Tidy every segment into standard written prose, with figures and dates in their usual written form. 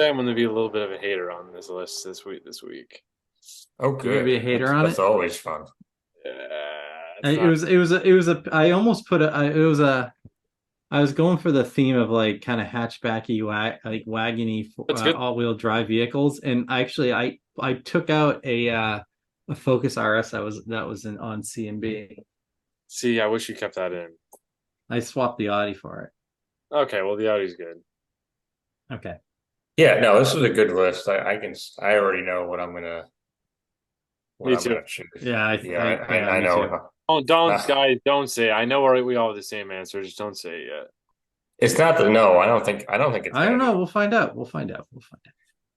I'm going to be a little bit of a hater on this list this week. Oh, You're gonna be a good. hater That's on that's it. always fun. It's It not. was I almost put it was a I was going for the theme of like kind of hatchbacky wagony That's good. all-wheel drive vehicles, and I took out a Focus RS on C&B. See, I wish you kept that in. I swapped the Audi for Okay, well, the Audi's good. it. Okay. Yeah, no, this is a good list. I already know what Me I'm too. gonna choose. Yeah, Yeah, yeah, I me too. know. Don't, Uh, guys, don't say it. I know we all have the same answer. Just don't say it yet. it's not the no. I don't think it's I don't gonna be. know. We'll find out. We'll find out. We'll find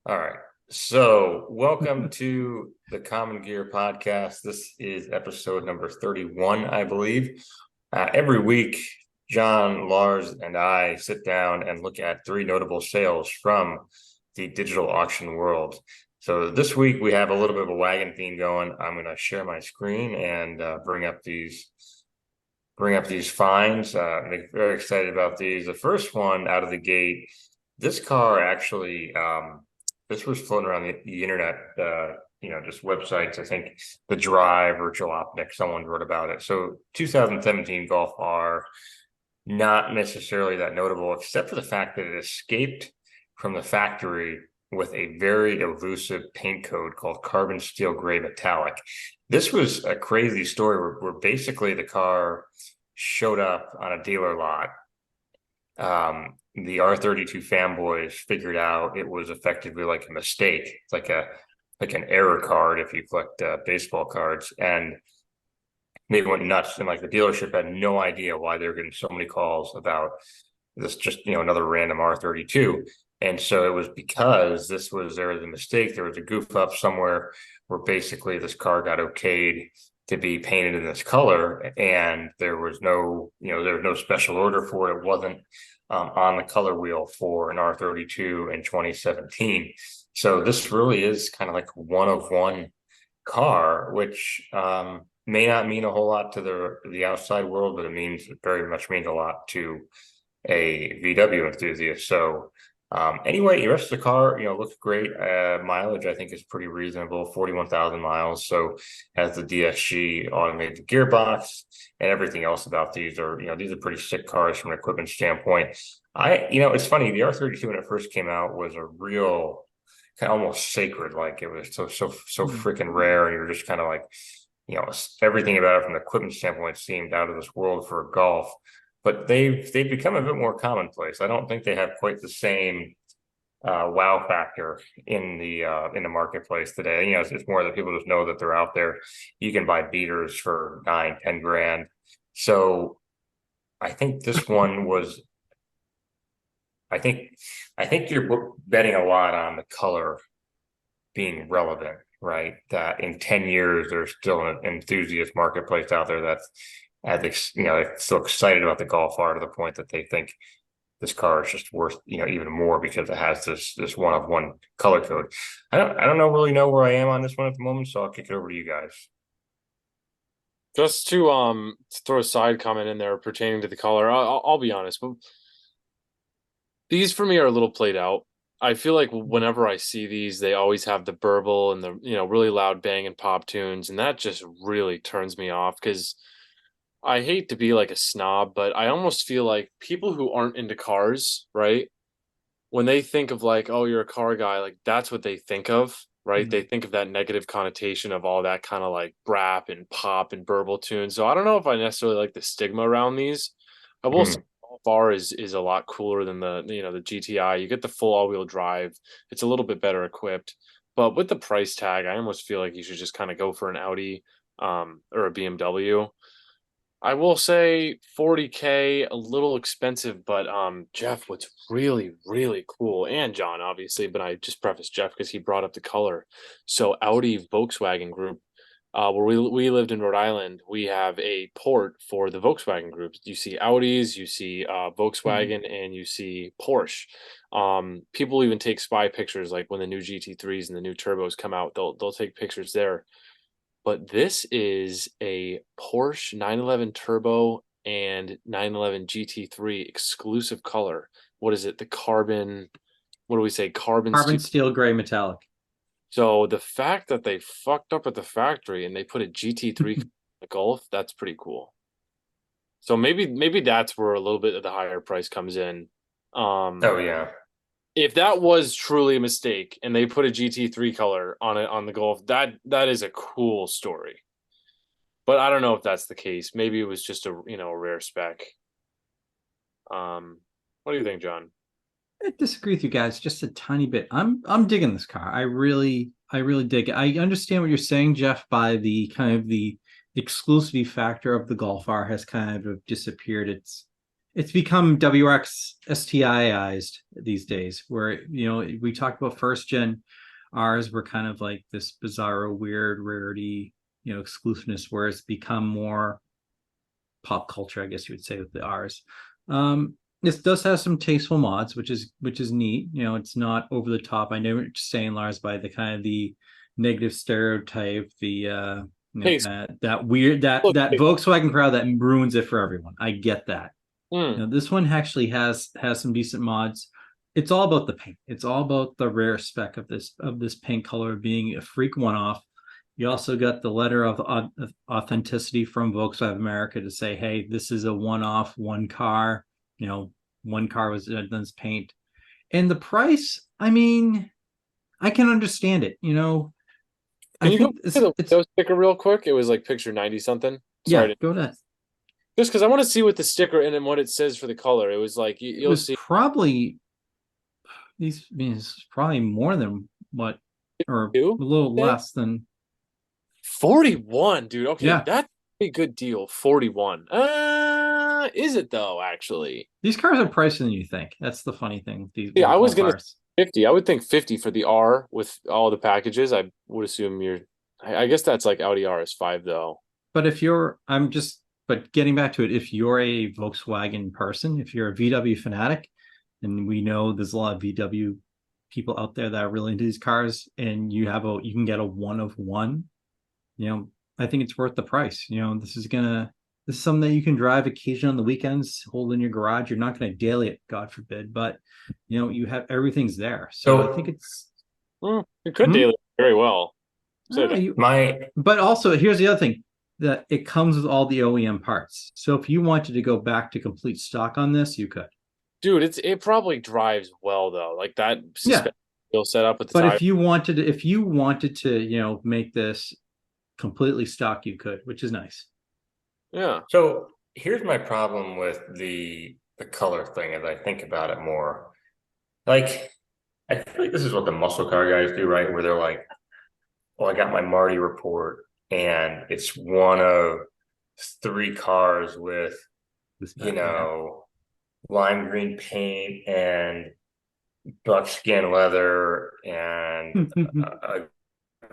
All right. So, welcome to the Common Gear podcast. This is episode number 31, I believe. Every week, John, Lars, and I sit down and look at three notable sales from the digital auction world. So this week we have a little bit of a wagon theme going. I'm going to share my screen and bring up these finds. I'm very excited about these. The first one out of the gate, this car actually, this was floating around the internet, just websites. I think the Drive, Virtual Optic, someone wrote about it. So 2017 Golf R, not necessarily that notable, except for the fact that it escaped from the factory with a very elusive paint code called carbon steel gray metallic. This was a crazy story where basically the car showed up on a dealer lot. The R32 fanboys figured out it was effectively like a mistake. It's like an error card if you collect baseball cards, and they went nuts. And like the dealership had no idea why they were getting so many calls about this, just another random R32. And so it was because there was a mistake. There was a goof up somewhere where basically this car got okayed to be painted in this color, and there was no special order for it. It wasn't on the color wheel for an R32 in 2017. So this really is kind of like one of one car, which may not mean a whole lot to the outside world, but it very much means a lot to a VW enthusiast. So anyway, the rest of the car, looks great. Mileage, I think, is pretty reasonable, 41,000 miles. So has the DSG automated gearbox, and everything else about these are pretty sick cars from an equipment standpoint. It's funny, the R32 when it first came out was a real kind of almost sacred, like it was so out. freaking rare, and you're just kind of like, everything about it from the equipment standpoint seemed out of this world for golf, but they've become a bit more commonplace. I don't think they have quite the same wow factor in the marketplace today. It's more that people just know that they're out there. You can buy beaters for 9, 10 grand. So I think this one was. I think I think you're betting a lot on the color being relevant, right? That in 10 years, there's still an enthusiast marketplace out there that's still excited about the Golf R to the point that they think this car is just worth, even more because it has this one of one color code. I don't really know where I am on this one at the moment, so I'll kick it over to you guys. Just to throw a side comment in there pertaining to the color, I'll be honest, but these for me are a little played out. I feel like whenever I see these, they always have the burble and the really loud bang and pop tunes, and that just really turns me off because I hate to be like a snob, but I almost feel like people who aren't into cars, right? When they think of like, oh, you're a car guy, like that's what they think of, right? They Mhm. think of that negative connotation of all that kind of like brap and pop and burble tunes. So I don't know if I necessarily like the stigma around these. I will say Hmm. Golf R is a lot cooler than the GTI. You get the full all-wheel drive. It's a little bit better equipped. But with the price tag, I almost feel like you should just kind of go for an Audi or a BMW. I will say 40K a little expensive, but Jeff, what's really really cool, and John obviously, but I just preface Jeff because he brought up the color. So Audi Volkswagen Group, where we lived in Rhode Island, we have a port for the Volkswagen groups. You see Audis, you see Mhm. Volkswagen, and you see Porsche. People even take spy pictures, like when the new GT3s and the new turbos come out, they'll take pictures there. But this is a Porsche 911 Turbo and 911 GT3 exclusive color. What is it? The carbon. what do we say, carbon Carbon steel. steel gray metallic. So the fact that they fucked up at the factory and they put a GT3 Golf, that's pretty cool. So maybe that's where a little bit of the higher price comes in. Oh yeah. If that was truly a mistake and they put a GT3 color on it on the Golf, that is a cool story. But I don't know if that's the case. Maybe it was just a rare spec. What do you think, John? I disagree with you guys just a tiny bit. I'm digging this car. I really dig it. I understand what you're saying, Jeff, by the kind of the exclusivity factor of the Golf R has kind of disappeared. It's become WRX STIized these days, where we talked about first gen R's were kind of like this bizarro, weird rarity, exclusiveness, where it's become more pop culture, I guess you would say, with the R's. This does have some tasteful mods, which is neat. It's not over the top. I know what you're saying, Lars, by the kind of the negative stereotype, the Taste. that weird that Volkswagen crowd that ruins it for everyone. I get that. This one actually has some decent mods. It's all about the paint. It's all about the rare spec of this paint color being a freak one-off. You also got the letter of authenticity from Volkswagen America to say, hey, this is a one-off, one car. One car was done this paint. And the price, I mean, I can understand it. Can you go to the window sticker real quick? It was like picture 90 something. Sorry, yeah, go ahead. Just because I want to see what the sticker and then what it says for the color. It was like you'll see. Probably these means probably more than what, or a little less than 41, dude. Okay, yeah. That's a good deal. 41. Is it though? Actually, these cars are pricier than you think. That's the funny thing. Yeah, I was gonna 50. I would think 50 for the R with all the packages. I would assume I guess that's like Audi RS5 though. But but getting back to it, if you're a Volkswagen person, if you're a VW fanatic, and we know there's a lot of VW people out there that are really into these cars, and you can get a one of one, I think it's worth the price. This is something that you can drive occasionally on the weekends, hold in your garage. You're not going to daily it, God forbid, but you have everything's there. So I think it's you could daily very well. But also here's the other thing, that it comes with all the OEM parts. So if you wanted to go back to complete stock on this, you could. Dude, it probably drives well though. Like that suspension set up with the But tire. if you wanted to, make this completely stock, you could, which is nice. Yeah. So here's my problem with the color thing as I think about it more. Like, I feel like this is what the muscle car guys do, right? Where they're like, well, I got my Marty report, and it's one of 3 cars with, lime green paint and buckskin leather and a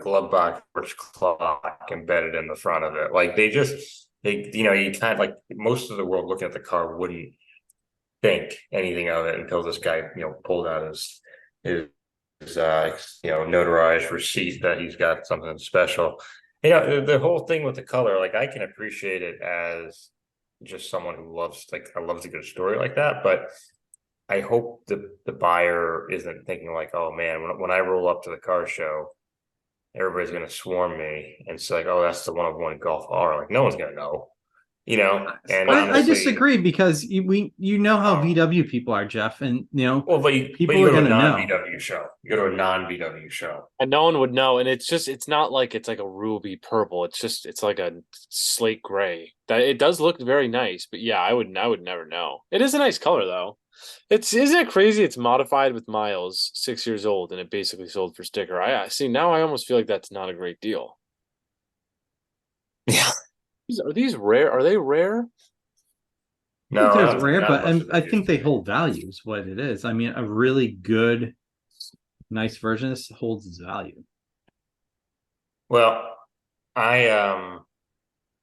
glove box clock embedded in the front of it. Like you kind of like most of the world looking at the car wouldn't think anything of it until this guy, pulled out his notarized receipt that he's got something special. The whole thing with the color, like I can appreciate it as just someone who loves a good story like that, but I hope the buyer isn't thinking like, oh man, when I roll up to the car show, everybody's going to swarm me and say like, oh, that's the one of one Golf R. Like no one's going to know, And I disagree, because you know how VW people are, Jeff, and people are going to know. VW show. You go to a non-VW show, and no one would know. And it's not like it's like a ruby purple. It's like a slate gray. That it does look very nice, but yeah, I would never know. It is a nice color though. Isn't it crazy? It's modified with miles, 6 years old, and it basically sold for sticker. I see now. I almost feel like that's not a great deal. Yeah. Are these rare? Are they rare? No, it's rare, but I think they hold value is what it is. I mean, a really good, nice version of this holds its value. Well, I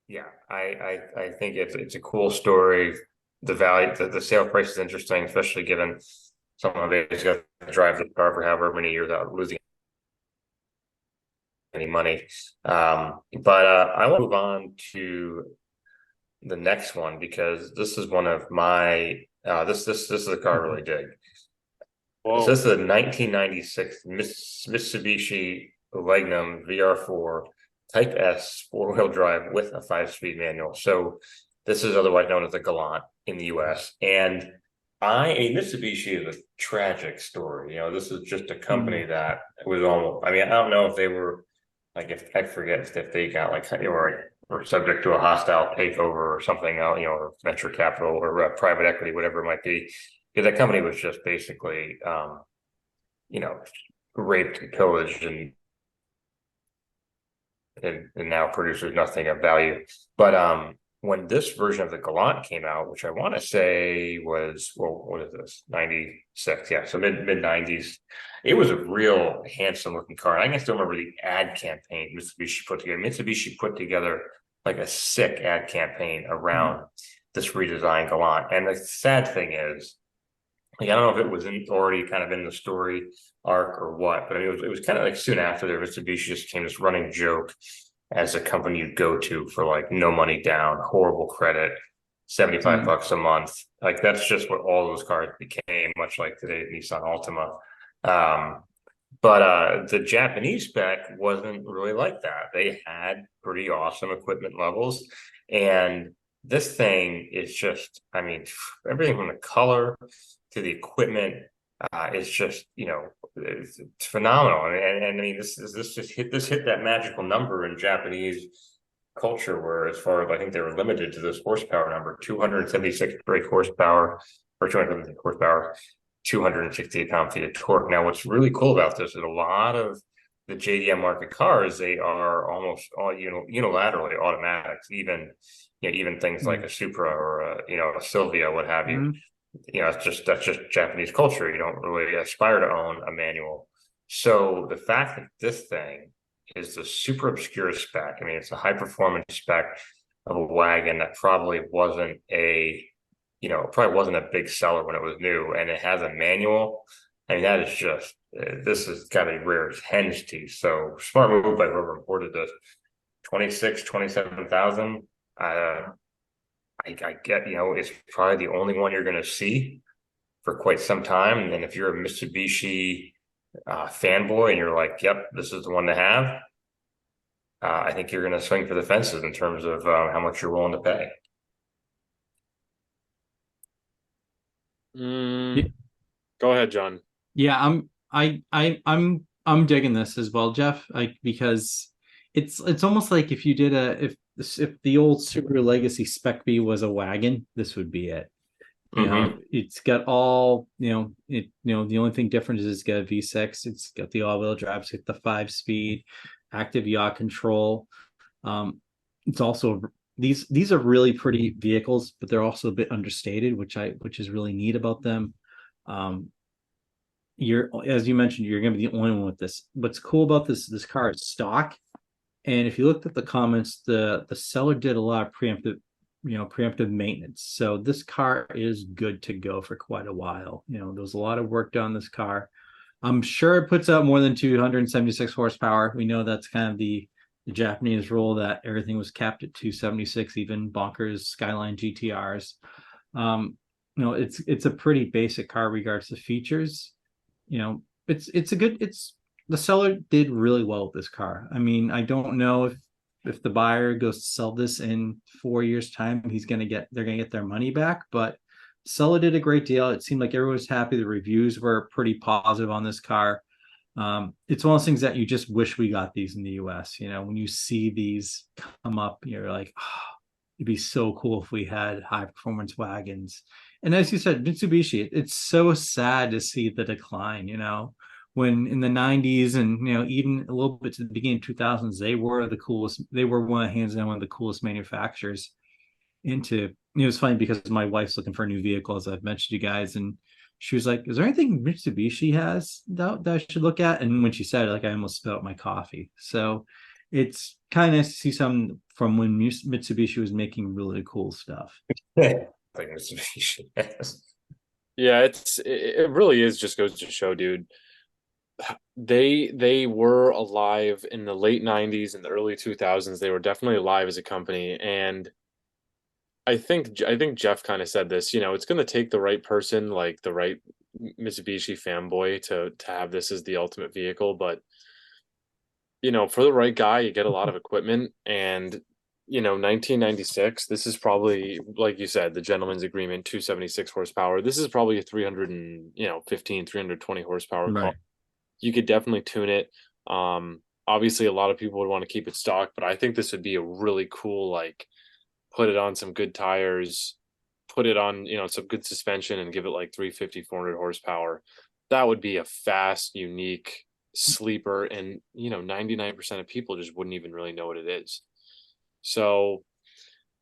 think it's a cool story. The value, the sale price is interesting, especially given someone who's got to drive the car for however many years without losing any money. But I want to move on to the next one, because this is one of my this is a car I really dig. So Whoa. this is a 1996 Mitsubishi Magnum VR4 Type S four-wheel drive with a 5-speed manual. So this is otherwise known as the Galant in the US. And Mitsubishi is a tragic story. You know, this is just a company Mm. that was almost, I mean, I don't know if they were like, if I forget if they got like, or subject to a hostile takeover or something else, or venture capital or private equity, whatever it might be. Because that company was just basically, you know, raped and pillaged and now produces nothing of value. But when this version of the Galant came out, which I want to say was, well, what is this? 96. Yeah, so mid 90s. It was a real handsome looking car. And I can still remember the ad campaign Mitsubishi put together. Mitsubishi put together like a sick ad campaign around this redesigned Galant. And the sad thing is, like, I don't know if it was already kind of in the story arc or what, but it was kind of like soon after there, Mitsubishi just became this running joke as a company you go to for like no money down, horrible credit, 75 Mm. bucks a month. Like that's just what all those cars became, much like today Nissan Altima. Um, but the Japanese spec wasn't really like that. They had pretty awesome equipment levels. And this thing is just, I mean, everything from the color to the equipment, it's just, it's phenomenal. And I mean, this hit that magical number in Japanese culture where, as far as I think they were limited to this horsepower number, 276 brake horsepower or 276 horsepower, 268 pound-feet of torque. Now, what's really cool about this is a lot of the JDM market cars, they are almost all unilaterally automatics, even things like Mm. a Supra or a Silvia, what have you. Mm. That's just Japanese culture. You don't really aspire to own a manual. So the fact that this thing is the super obscure spec, I mean, it's a high performance spec of a wagon that probably wasn't a big seller when it was new, and it has a manual. I mean, that is just this has got to be rare as hen's teeth. So smart move by whoever imported this. 27,000. I get, it's probably the only one you're going to see for quite some time. And if you're a Mitsubishi fanboy and you're like, yep, this is the one to have, I think you're going to swing for the fences in terms of how much you're willing to pay. Mm, go ahead, John. Yeah, I'm digging this as well, Jeff. Because it's almost like if you did if the old Subaru Legacy Spec B was a wagon, this would be it. It's got all, the only thing different is it's got a V6, it's got the all-wheel drive, it's got the 5-speed, active yaw control. It's also these are really pretty vehicles, but they're also a bit understated, which is really neat about them. You're As you mentioned, you're going to be the only one with this. What's cool about this car is stock, and if you looked at the comments, the seller did a lot of preemptive maintenance. So this car is good to go for quite a while. There's a lot of work done on this car. I'm sure it puts out more than 276 horsepower. We know that's kind of the Japanese rule, that everything was capped at 276, even bonkers Skyline GTRs. It's a pretty basic car regards to features. It's the seller did really well with this car. I mean, I don't know if the buyer goes to sell this in 4 years' time, they're gonna get their money back. But seller did a great deal. It seemed like everyone was happy. The reviews were pretty positive on this car. It's one of those things that you just wish we got these in the US. When you see these come up, you're like, oh, it'd be so cool if we had high performance wagons. And as you said, Mitsubishi, it's so sad to see the decline, when in the 90s and even a little bit to the beginning of 2000s, they were the coolest. They were hands down one of the coolest manufacturers. It was funny because my wife's looking for a new vehicle, as I've mentioned to you guys, and she was like, is there anything Mitsubishi has that I should look at? And when she said it, like, I almost spilled my coffee. So it's kind of nice to see some from when Mitsubishi was making really cool stuff. Like Mitsubishi. Yeah, it really is, just goes to show, dude. They were alive in the late 90s and the early 2000s. They were definitely alive as a company, and I think Jeff kind of said this, it's going to take the right person, like the right Mitsubishi fanboy to have this as the ultimate vehicle, but for the right guy, you get a lot of equipment. And 1996, this is probably, like you said, the gentleman's agreement, 276 horsepower. This is probably a 300 and 15, 320 horsepower car. Right. You could definitely tune it. Obviously, a lot of people would want to keep it stock, but I think this would be a really cool, like, put it on some good tires, put it on some good suspension, and give it like 350, 400 horsepower. That would be a fast, unique sleeper, and 99% of people just wouldn't even really know what it is. So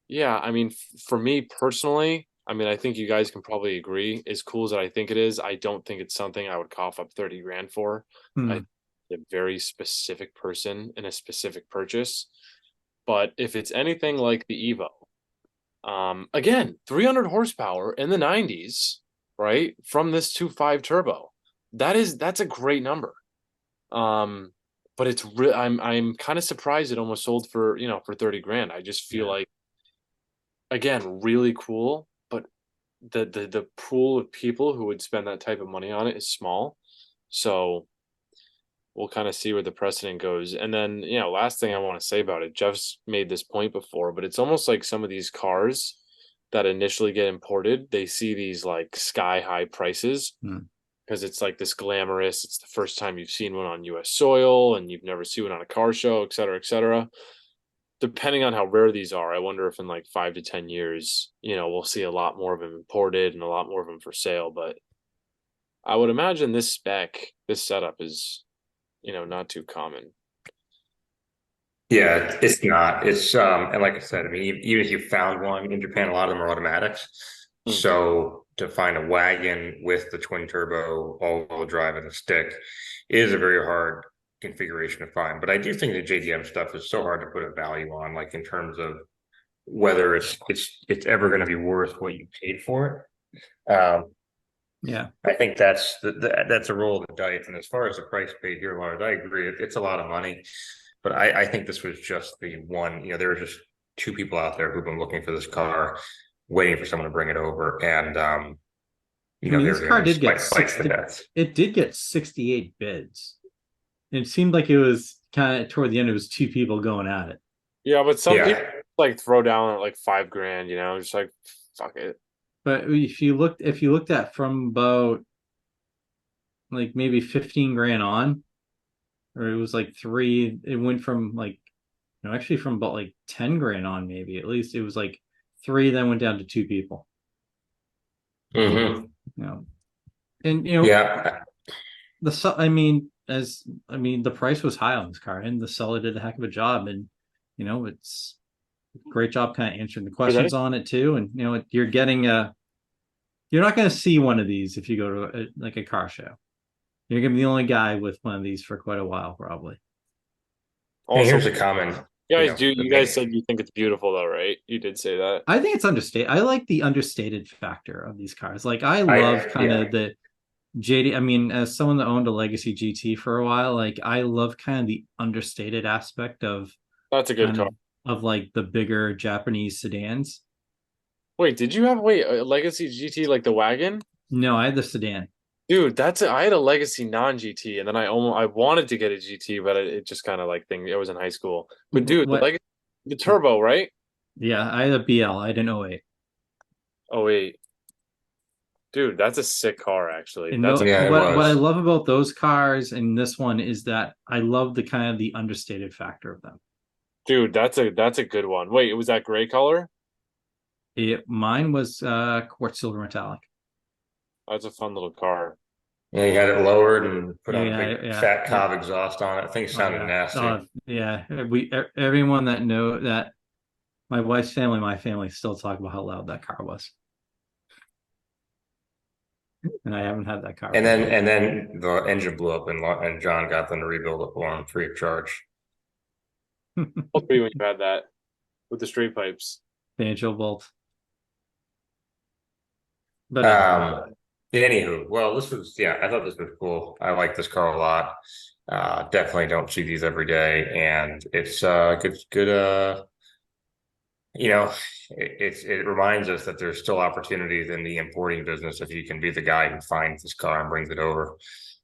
yeah, I mean, for me personally, I mean, I think you guys can probably agree, as cool as I think it is, I don't think it's something I would cough up 30 grand for. I Hmm. a very specific person in a specific purchase. But if it's anything like the Evo, again, 300 horsepower in the 90s, right? From this 2.5 turbo. That's a great number. But it's I'm kind of surprised it almost sold for, for 30 grand. I just feel Yeah. like, again, really cool, but the pool of people who would spend that type of money on it is small. So we'll kind of see where the precedent goes. And then, last thing I want to say about it, Jeff's made this point before, but it's almost like some of these cars that initially get imported, they see these like sky high prices Hmm. because it's like this glamorous. It's the first time you've seen one on US soil and you've never seen one on a car show, et cetera, et cetera. Depending on how rare these are, I wonder if in like 5 to 10 years, we'll see a lot more of them imported and a lot more of them for sale. But I would imagine this spec, this setup is, not too common. Yeah, it's not. It's and like I said, I mean, even if you found one in Japan, a lot of them are automatics. Mm. So to find a wagon with the twin turbo all-wheel drive and the stick is a very hard configuration to find. But I do think the JDM stuff is so hard to put a value on, like in terms of whether it's ever going to be worth what you paid for it. Yeah. I think that's a roll of the dice. And as far as the price paid here, Lars, I agree. It's a lot of money, but I think this was just the one. There were just two people out there who've been looking for this car, waiting for someone to bring it over, and I mean, they're this car going to did get fight to death. it did get 68 bids. It seemed like it was kind of toward the end, it was two people going at it. Yeah, but some people Yeah. like throw down at like 5 grand, just like fuck it. But if you looked at from about like maybe 15 grand on, or it was like three, it went from like no, actually from about like 10 grand on, maybe at least it was like three, then went down to two people. Mm-hmm. You know, and Yeah. I mean, the price was high on this car, and the seller did a heck of a job, and it's a great job kind of answering the questions on it too, and you're not going to see one of these if you go to like a car show. You're going to be the only guy with one of these for quite a while, probably. And Also, here's a common. you guys said you think it's beautiful though, right? You did say that. I think it's understated. I like the understated factor of these cars. Like I I love kind yeah. of the JD. I mean, as someone that owned a Legacy GT for a while, like I love kind of the understated aspect of That's a good kind car. of like the bigger Japanese sedans. Wait, did you have a Legacy GT like the wagon? No, I had the sedan. Dude, I had a Legacy non-GT, and then I wanted to get a GT, but it just kind of like thing. It was in high school. But dude, What? the turbo, right? Yeah, I had a BL. I had an 08. Oh wait, dude, that's a sick car actually. And That's a Yeah, it what I was. love about those cars and this one is that I love the kind of the understated factor of them. dude, that's a good one. Wait, it was that gray color? Mine was quartz silver metallic. That's a fun little car. Yeah, he had it lowered and put on a Yeah, big yeah, fat yeah. cob exhaust on it. I think it Oh sounded yeah. nasty. Yeah. Everyone that know that my wife's family, my family still talk about how loud that car was. And I haven't had that car And for a then while. the engine blew up and John got them to rebuild it for him free of charge. How old were you when you had that with the straight pipes? Banjo bolt. But Anywho, well, I thought this was cool. I like this car a lot. Definitely don't see these every day, and it's good you know, it reminds us that there's still opportunities in the importing business if you can be the guy who finds this car and brings it over.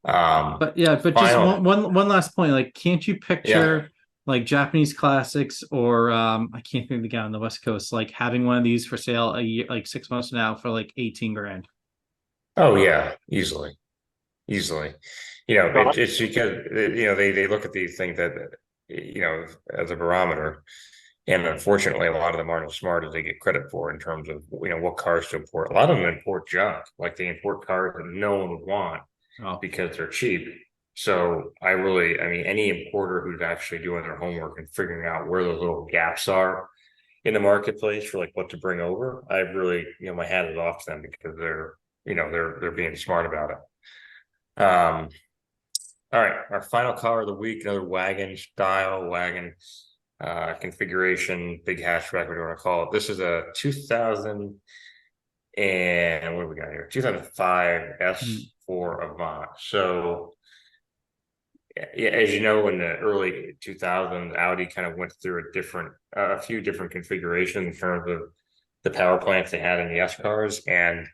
But yeah, but just Final, one last point. Like, can't you yeah. picture like Japanese classics or I can't think of the guy on the West Coast, like having one of these for sale a year, like 6 months from now for like 18 grand. Oh yeah, easily, easily. God, It's because they look at these things that as a barometer, and unfortunately, a lot of them aren't as smart as they get credit for in terms of what cars to import. A lot of them import junk, like they import cars that no one would want Oh, because they're cheap. So I mean, any importer who's actually doing their homework and figuring out where those little gaps are in the marketplace for like what to bring over, I really, my hat is off to them because they're being smart about it. All right, our final car of the week, another wagon style wagon configuration, big hatchback, whatever you want to call it. This is a 2000 and what do we got here? 2005 mm, S4 Avant. So yeah, as you know, in the early 2000s, Audi kind of went through a few different configurations in terms of the power plants they had in the S cars, and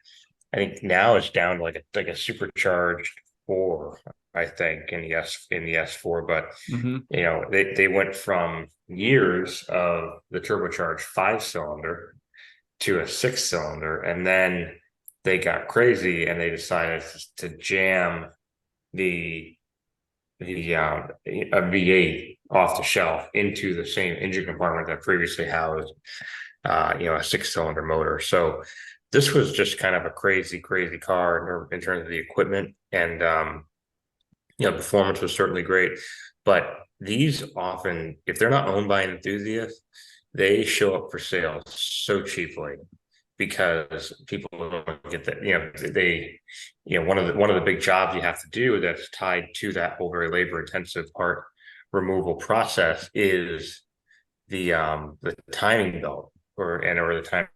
I think now it's down to like a supercharged four, I think, in the S4. But mm-hmm. they went from years of the turbocharged 5 cylinder to a 6 cylinder, and then they got crazy and they decided to jam the a V8 off the shelf into the same engine compartment that previously housed a 6 cylinder motor. So this was just kind of a crazy, crazy car in terms of the equipment, and performance was certainly great. But these often, if they're not owned by an enthusiast, they show up for sale so cheaply because people don't get that. One of the big jobs you have to do that's tied to that whole very labor intensive part removal process is the timing belt or the time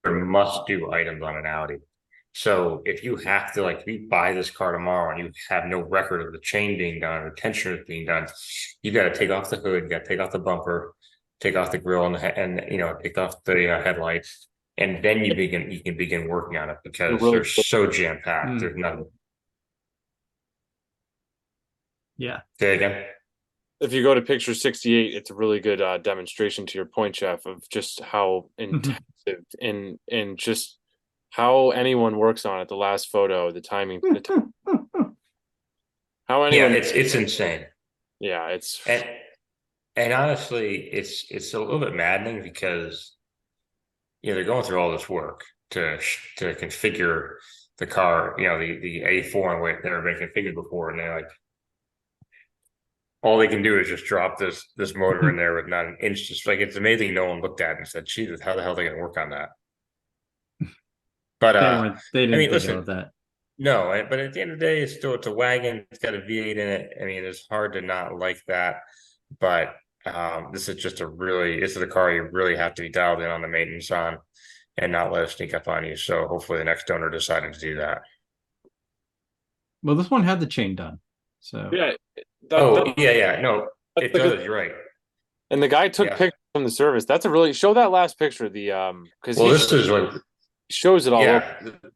must do items on an Audi. So if you have to if you buy this car tomorrow and you have no record of the chain being done or tensioner being done, you got to take off the hood, you got to take off the bumper, take off the grill and take off the headlights, and then you can begin working on it you're because really they're so jam packed. Mm, There's nothing. yeah. Say again. if you go to picture 68, it's a really good demonstration to your point, Jeff, of just how intensive and just how anyone works on it. The last photo, the timing, how Yeah, anyone, it's insane. yeah, it's And and honestly, it's a little bit maddening because they're going through all this work to configure the car, the A4 and what they've been configured before, and they're like, all they can do is just drop this motor in there with not an inch. Just like it's amazing, no one looked at it and said, "Jesus, how the hell are they going to work on that?" But They I didn't mean, think listen, about that. no, but at the end of the day, it's a wagon. It's got a V8 in it. I mean, it's hard to not like that. But this is a car you really have to be dialed in on the maintenance on and not let it sneak up on you. So hopefully the next owner decided to do that. Well, this one had the chain done. So yeah, Oh, yeah, yeah. No, that's it the good. does. You're right. And the guy took Yeah. pictures from the service. That's a really show that last picture. The because Well, this is what, shows it all over. yeah.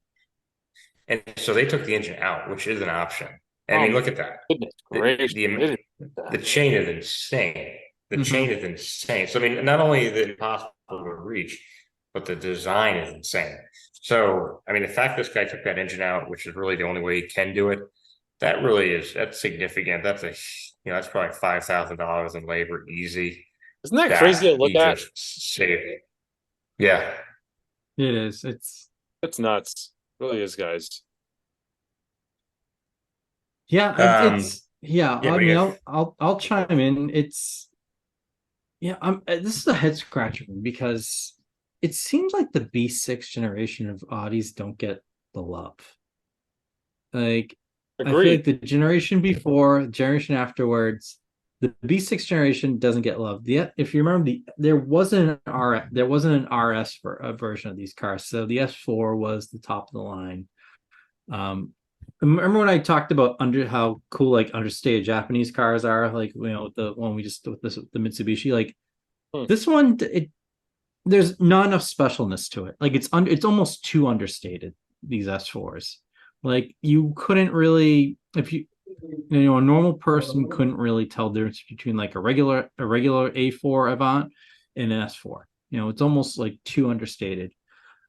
And so they took the engine out, which is an option. I Oh mean, my look at that. goodness The, gracious! the, It the chain is insane. The chain mhm. is insane. So, I mean, not only is it impossible to reach, but the design is insane. So, I mean, the fact this guy took that engine out, which is really the only way he can do it, that's significant. That's probably $5,000 in labor, easy. isn't that crazy to That look he at? just saved. Yeah. It is. It's nuts. It really is, guys. Yeah, Um, it's yeah. yeah, I but mean, yeah, I'll chime in. It's yeah. This is a head scratcher because it seems like the B6 generation of Audis don't get the love. Like I feel Agreed. like the generation before, generation afterwards, the B6 generation doesn't get love. Yet, if you remember, there wasn't an RS for a version of these cars. So the S4 was the top of the line. Remember when I talked about how cool like understated Japanese cars are, like the one we just with the Mitsubishi, like Hmm. This one, there's not enough specialness to it. Like it's almost too understated. These S4s, like you couldn't really, if a normal person couldn't really tell the difference between like a regular A4 Avant and an S4. It's almost like too understated.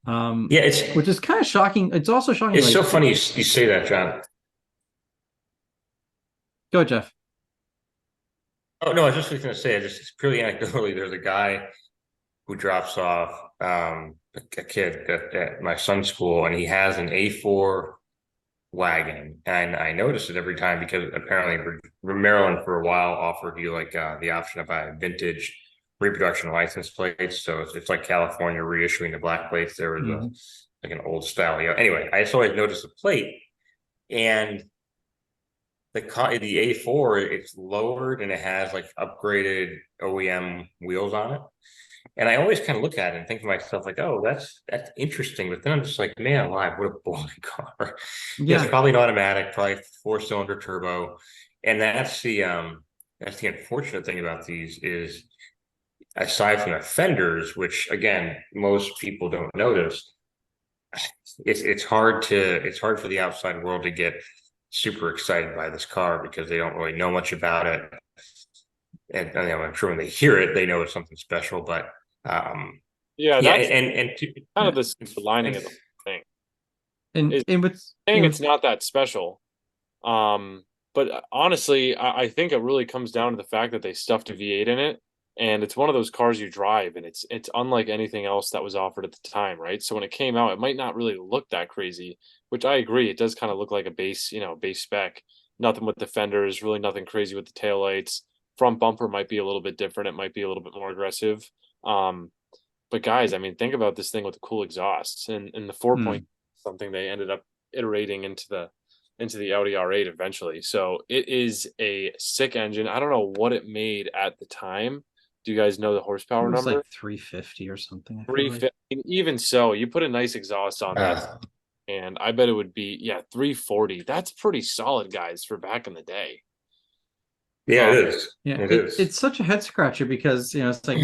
Yeah, Which is kind of shocking. It's also shocking. it's Like, so funny you say that, John. go Jeff. Oh no, I was just going to say, just purely anecdotally, there's a guy who drops off a kid at my son's school, and he has an A4 wagon, and I notice it every time because apparently Maryland for a while offered you like the option to buy vintage reproduction license plates. So it's like California reissuing the black plates. There was a like an old style. Anyway, I just always noticed the plate, and the A4, it's lowered and it has like upgraded OEM wheels on it. And I always kind of look at it and think to myself, like, oh, that's interesting. But then I'm just like, man alive, what a boring car. Yeah, it's Yeah. probably an automatic, probably four-cylinder turbo. And that's the unfortunate thing about these is aside from the fenders, which again, most people don't notice, it's hard for the outside world to get super excited by this car because they don't really know much about it. And I'm sure when they hear it, they know it's something special. But Yeah, yeah, that's kind of Yeah. the silver lining of the thing. And Is and what's saying it's not that special. But honestly, I think it really comes down to the fact that they stuffed a V8 in it, and it's one of those cars you drive, and it's unlike anything else that was offered at the time, right? So when it came out, it might not really look that crazy, which I agree, it does kind of look like a base spec. Nothing with the fenders, really nothing crazy with the taillights. Front bumper might be a little bit different. It might be a little bit more aggressive. Um, but guys, I mean, think about this thing with the cool exhausts and the 4 point something they ended up iterating into the Audi R8 eventually. So it is a sick engine. I don't know what it made at the time. Do you guys know the it horsepower was like number? 350 or something, I feel like. 350. Even so, you put a nice exhaust on that, uh, and I bet it would be 340. That's pretty solid, guys, for back in the day. yeah, Um, it is. Yeah, It is. it's such a head scratcher because it's like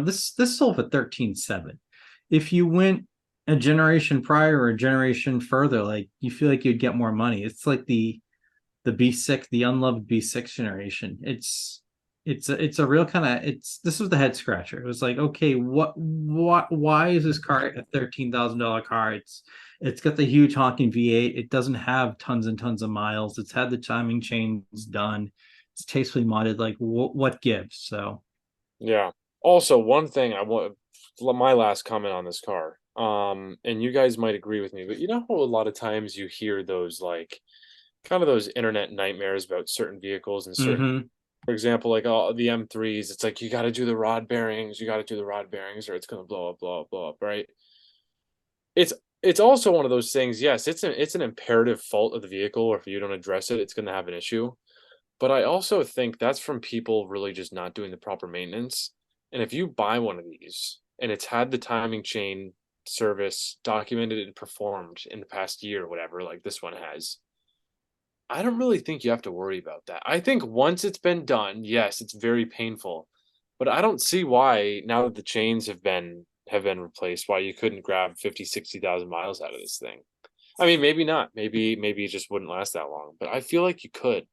this sold for 13.7. If you went a generation prior or a generation further, like you feel like you'd get more money. It's like the B6, the unloved B6 generation. It's a real kind of this was the head scratcher. It was like, okay, what why is this car a $13,000 car? It's got the huge honking V8. It doesn't have tons and tons of miles. It's had the timing chains done. It's tastefully modded. Like what gives? So yeah. Also, one thing I want my last comment on this car. And you guys might agree with me, but you know how a lot of times you hear those like kind of those internet nightmares about certain vehicles and certain, mm-hmm. for example, like all the M3s, it's like you got to do the rod bearings, you got to do the rod bearings, or it's gonna blow up, right? It's it's also one of those things. Yes, it's an imperative fault of the vehicle, or if you don't address it, it's gonna have an issue. But I also think that's from people really just not doing the proper maintenance. And if you buy one of these and it's had the timing chain service documented and performed in the past year or whatever, like this one has, I don't really think you have to worry about that. I think once it's been done, yes, it's very painful. But I don't see why now that the chains have been replaced, why you couldn't grab 50, 60,000 miles out of this thing. I mean, maybe not. Maybe it just wouldn't last that long, but I feel like you could.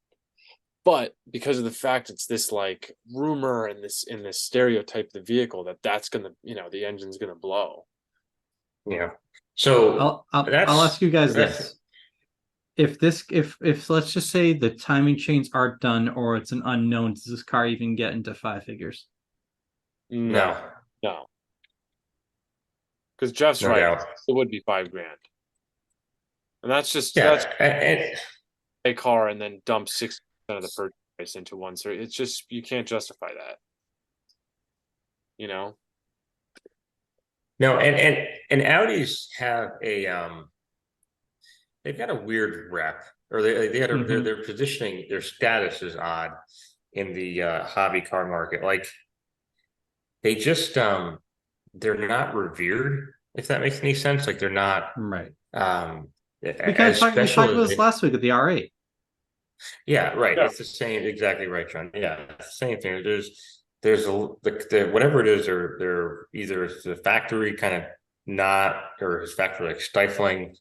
But because of the fact it's this like rumor and this stereotype of the vehicle that's gonna, the engine's gonna blow. Yeah. So I'll ask you guys that's this. If let's just say the timing chains aren't done or it's an unknown, does this car even get into five figures? No, no, no. Because Jeff's no right. doubt. It would be 5 grand. And that's Yeah, and a car and then dump 60% of the purchase price into one. So it's just you can't justify that, you know? no, and Audis have they've got a weird rep, or they had Mm-hmm. their positioning, their status is odd in the hobby car market. Like they just they're not revered, if that makes any sense. Like they're not Right. um We as talked special about as this last week at the R8. yeah, right. Yeah. It's the same, exactly right, John. Yeah, it's the same thing. there's the whatever it is, they're either it's the factory kind of not, or his factory like stifling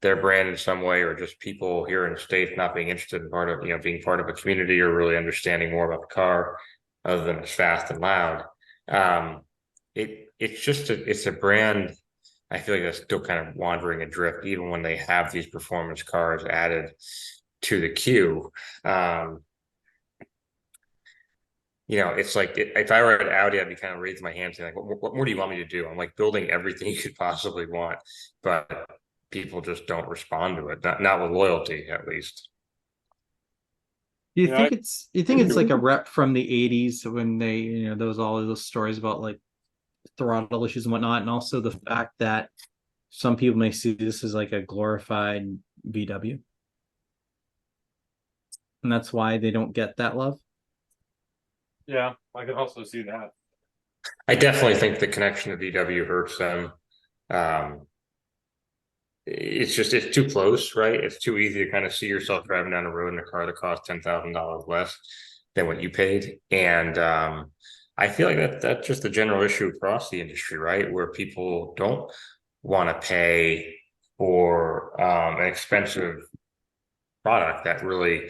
their brand in some way, or just people here in the States not being interested in part of, being part of a community or really understanding more about the car other than it's fast and loud. Um, it's a brand I feel like that's still kind of wandering adrift, even when they have these performance cars added to the queue. Um, it's like if I were at Audi, I'd be kind of raising my hands saying, like, what more do you want me to do? I'm like building everything you could possibly want, but people just don't respond to it. Not with loyalty, at least. Yeah, You think it's like a rep from the 80s when they, there was all of those stories about like throttle issues and whatnot, and also the fact that some people may see this as like a glorified VW. And that's why they don't get that love. yeah, I can also see that. I definitely think the connection to VW hurts them. Um, it's too close, right? It's too easy to kind of see yourself driving down the road in a car that costs $10,000 less than what you paid. And I feel like that's just the general issue across the industry, right? Where people don't want to pay for an expensive product that really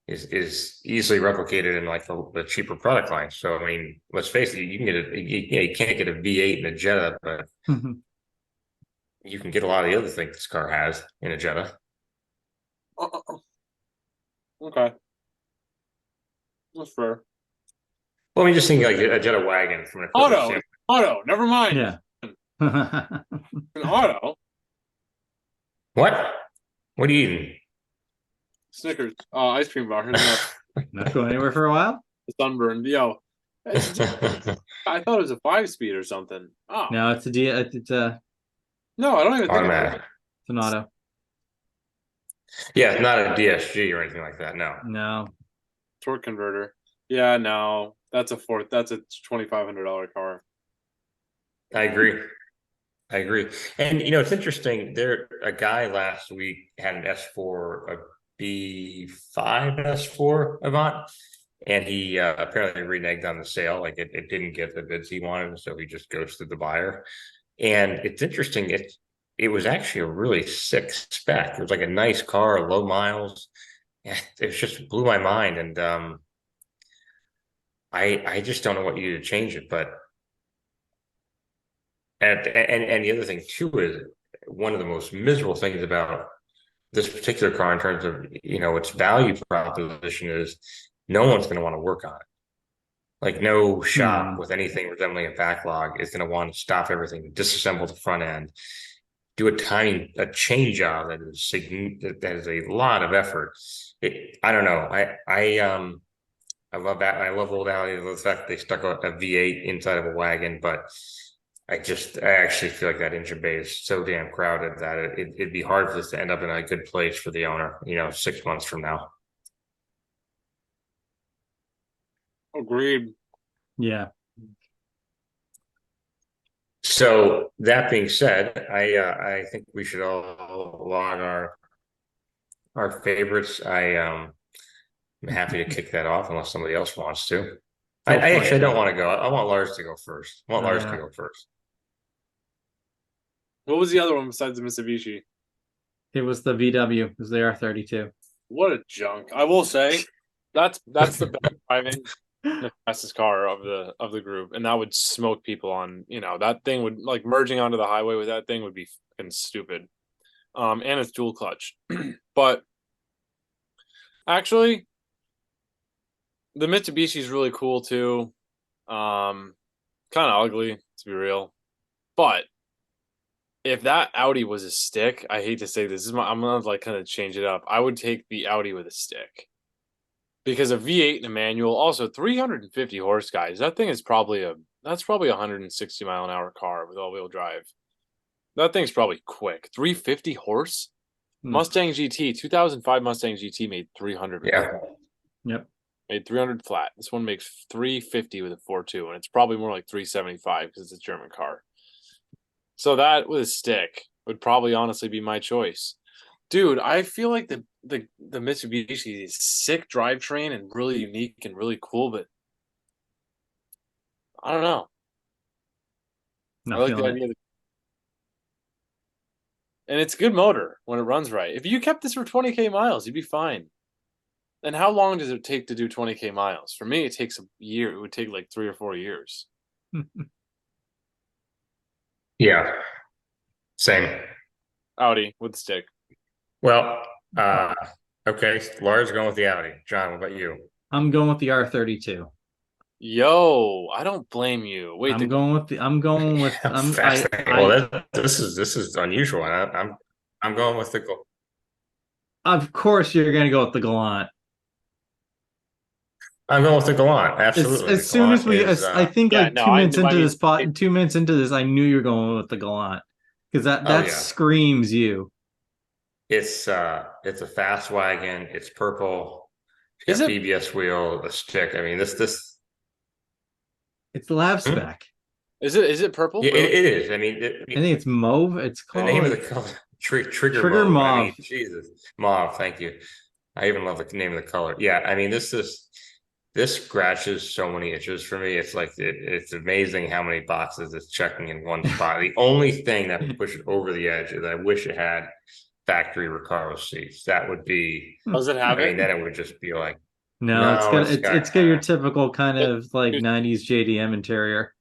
is easily replicated in like the cheaper product line. So I mean, let's face it, you can get you can't get a V8 in a Jetta, but you can get a lot of the other things this car has in a Jetta. Okay, that's fair. Well, I mean, just think like a Jetta wagon from an equipment standpoint. Auto. Never mind. Yeah. An auto. What? What are you eating? Snickers. Ice cream bar. Not going anywhere for a while? Sunburned. Yo, I thought it was a 5-speed or something. Oh No, it's a no, I don't even think Automatic. it's an auto. Yeah, it's not a DSG or anything like that. No. No. torque converter. Yeah, no, that's a $2,500 car. I agree. I agree. And it's interesting. A guy last week had an S4, a B5 S4 Avant, and he apparently reneged on the sale. Like it didn't get the bids he wanted, so he just ghosted the buyer. And it's interesting. It was actually a really sick spec. It was like a nice car, low miles. Yeah, it just blew my mind. And I just don't know what you do to change it. But and the other thing too is one of the most miserable things about this particular car in terms of its value proposition is no one's going to want to work on it. Like no shop with anything resembling a backlog is going to want to stop everything, disassemble the front end, do a change job that is a lot of effort. I don't know. I love that. I love old Audi. I love the fact that they stuck a V8 inside of a wagon, but I actually feel like that engine bay is so damn crowded that it'd be hard for this to end up in a good place for the owner, 6 months from now. Agreed. Yeah. So that being said, I think we should all log our favorites. I'm happy to kick that off unless somebody else wants to. I actually don't want to go. I want Lars to go first. I want Lars to go first. What was the other one besides the Mitsubishi? It was the VW. It was the R32. What a junk! I will say, that's the best driving, the fastest car of the group, and that would smoke people on. That thing would like merging onto the highway with that thing would be fucking stupid. And it's dual clutch, but actually, the Mitsubishi is really cool too. Kind of ugly to be real, but if that Audi was a stick, I hate to say this, I'm gonna like kind of change it up. I would take the Audi with a stick because a V8 and a manual, also 350 horse, guys. That thing is probably a 160 mile an hour car with all wheel drive. That thing's probably quick. 350 horse. Mustang GT 2005 Mustang GT made 300. Yeah. Yep. Made 300 flat. This one makes 350 with a 4.2, and it's probably more like 375 because it's a German car. So that with a stick would probably honestly be my choice. Dude, I feel like the Mitsubishi is sick drivetrain and really unique and really cool, but I don't know. I Not like the feeling idea, and it's a good motor when it runs right. If you kept this for 20K miles, you'd be fine. And how long does it take to do 20K miles? For me, it takes a year. It would take like 3 or 4 years. it. Yeah, same. Audi with the stick. Well, okay, Lars going with the Audi. John, what about you? I'm going with the R32. Yo, I don't blame you. Wait, I'm going with Fascinating. Well, this is unusual. I'm going with the. of course you're gonna go with the Galant. I'm going with the Galant. Absolutely, the As soon as Galant we, is. I think yeah, like no, 2 minutes I into mean, this pot, 2 minutes into this, I knew you were going with the Galant because that Oh that yeah, screams you. it's a fast wagon. It's purple. It's is got it BBS wheel, a stick. I mean, this. It's lab Hmm? spec. is it purple? Yeah, Really? it is. I mean, I think it's mauve. It's the name of called the color, trigger Trigger mode. I mean, Mauve. Jesus, mauve. Thank you. I even love the name of the color. Yeah, I mean, this scratches so many itches for me. It's like it's amazing how many boxes it's checking in one spot. The only thing that would push it over the edge is I wish it had factory Recaro seats. That would be, Does it I have mean, it? then it would just be like, No, no, it's it's got, got your typical kind But of like do, 90s JDM interior.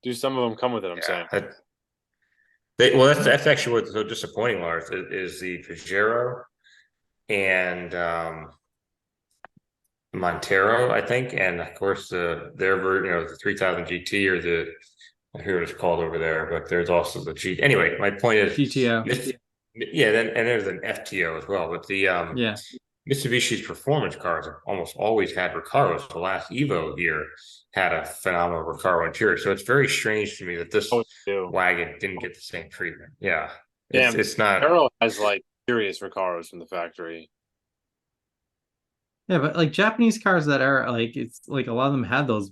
do some of them come with it? I'm saying. yeah. Well, that's actually what's so disappointing, Lars, is the Pajero and Montero, I think, and of course their version, the 3000 GT or I hear what it's called over there, but there's also the G. Anyway, my point is, GTO. yeah, then and there's an FTO as well, but the Yeah. Mitsubishi's performance cars have almost always had Recaros. The last Evo here had a phenomenal Recaro interior, so it's very strange to me that Oh, this do. wagon didn't get the same treatment. Yeah, Damn, it's not. Arrow has like serious Recaros from the factory. Yeah, but like Japanese cars that are like it's like a lot of them had those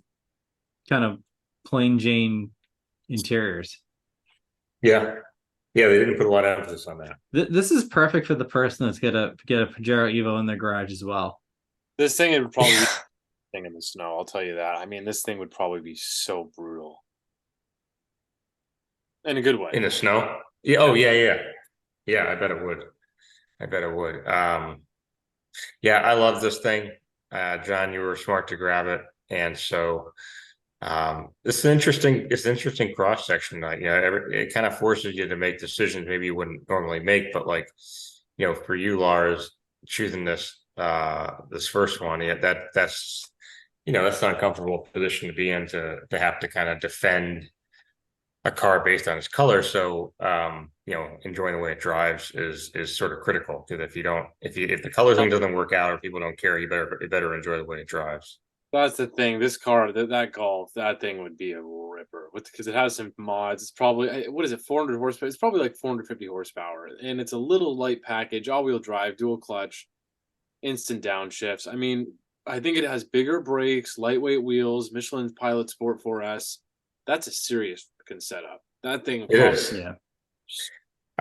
kind of plain Jane interiors. Yeah, yeah, they didn't put a lot of emphasis on that. This is perfect for the person that's gonna get a Pajero Evo in their garage as well. This thing would probably be thing in the snow. I'll tell you that. I mean, this thing would probably be so brutal in a good way. In the snow? Yeah. Yeah. Oh, yeah, yeah, yeah. I bet it would. I bet it would. Yeah, I love this thing. John, you were smart to grab it, and so this is interesting. It's an interesting cross section. It kind of forces you to make decisions maybe you wouldn't normally make, but like, for you, Lars, choosing this first one, yeah, that's an uncomfortable position to be in to have to kind of defend a car based on its color. So enjoying the way it drives is sort of critical because if the color thing doesn't work out or people don't care, you better enjoy the way it drives. That's the thing. This car, that Golf, that thing would be a ripper because it has some mods. It's probably what is it, 400 horsepower? It's probably like 450 horsepower, and it's a little light package, all-wheel drive, dual clutch, instant downshifts. I mean, I think it has bigger brakes, lightweight wheels, Michelin Pilot Sport 4S. That's a serious freaking setup. That thing It probably. is. Yeah.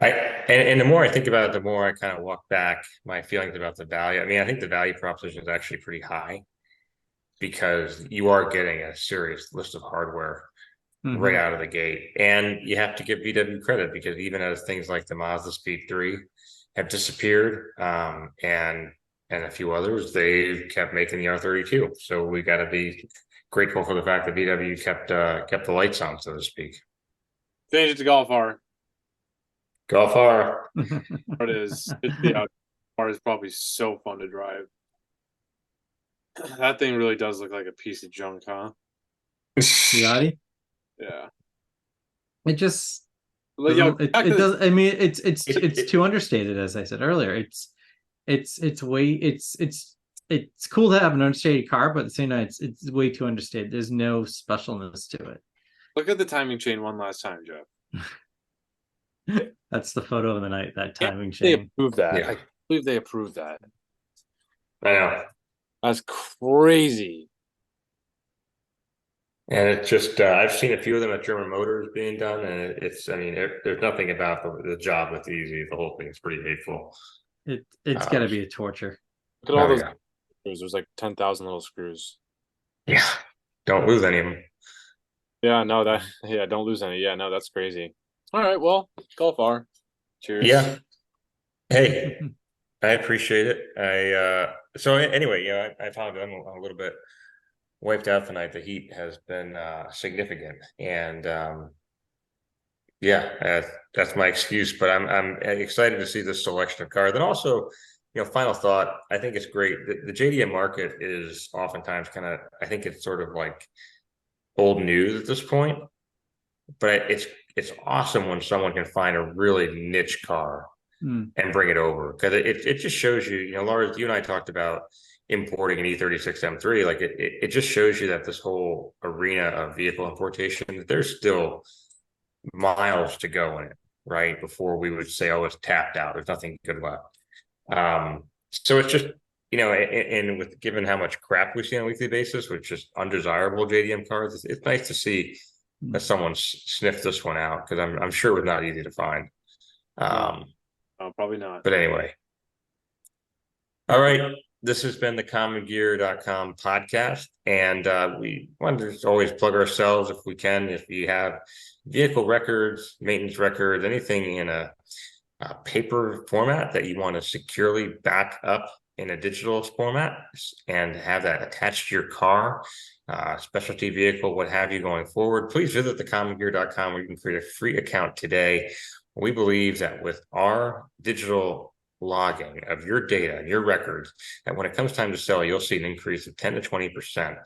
And the more I think about it, the more I kind of walk back my feelings about the value. I mean, I think the value proposition is actually pretty high because you are getting a serious list of hardware right Mhm. out of the gate. And you have to give VW credit because even as things like the Mazda Speed 3 have disappeared, and a few others, they kept making the R32. So we got to be grateful for the fact that VW kept the lights on, so to speak. Change it to Golf R. Go far. It is. It's the car is probably so fun to drive. That thing really does look like a piece of junk, huh? The Audi. Yeah. It just Like, yo, doesn't. back to It this. does. I mean, it's It- too understated, as I said earlier. It's way it's cool to have an understated car, but at the same time, it's way too understated. There's no specialness to it. Look at the timing chain one last time, Jeff. That's the photo of the night. That Yeah, timing they chain. approved that. Yeah. I believe they approved that. I know. That's crazy. And it's just, I've seen a few of them at German Motors being done, and I mean, there's nothing about the job that's easy. The whole thing is pretty hateful. It's got Um, to be a torture. Look at all oh, those yeah. screws. There's like 10,000 little screws. Yeah. Don't lose any of them. Yeah, no, that yeah, don't lose any. Yeah, no, that's crazy. All right, well, Golf R. Cheers. Yeah. Hey, I appreciate it. Anyway, yeah, I found I'm a little bit wiped out tonight. The heat has been significant, and yeah, that's my excuse. But I'm excited to see this selection of cars. And also, final thought. I think it's great. The JDM market is oftentimes kind of. I think it's sort of like old news at this point. But it's awesome when someone can find a really niche car Mm. and bring it over, because it just shows you. Lars, you and I talked about importing an E36 M3. Like it just shows you that this whole arena of vehicle importation, there's still miles to go in it, right? Before we would say, oh, it's tapped out. There's nothing good left. So it's just, and with given how much crap we see on a weekly basis, with just undesirable JDM cars, it's nice to see that someone sniffed this one out, because I'm sure it was not easy to find. No, probably not. But anyway, all right. This has been the commongear.com podcast. And we want to just always plug ourselves if we can. If you have vehicle records, maintenance records, anything in a paper format that you want to securely back up in a digital format and have that attached to your car, specialty vehicle, what have you, going forward, please visit thecommongear.com, where you can create a free account today. We believe that with our digital logging of your data and your records, that when it comes time to sell, you'll see an increase of 10 to 20%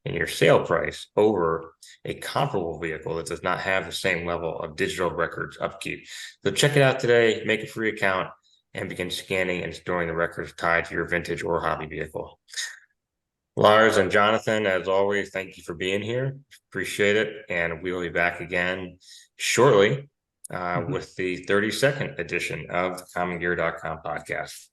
in your sale price over a comparable vehicle that does not have the same level of digital records upkeep. So check it out today, make a free account, and begin scanning and storing the records tied to your vintage or hobby vehicle. Lars and Jonathan, as always, thank you for being here. Appreciate it. And we will be back again shortly with the 32nd edition of the commongear.com podcast.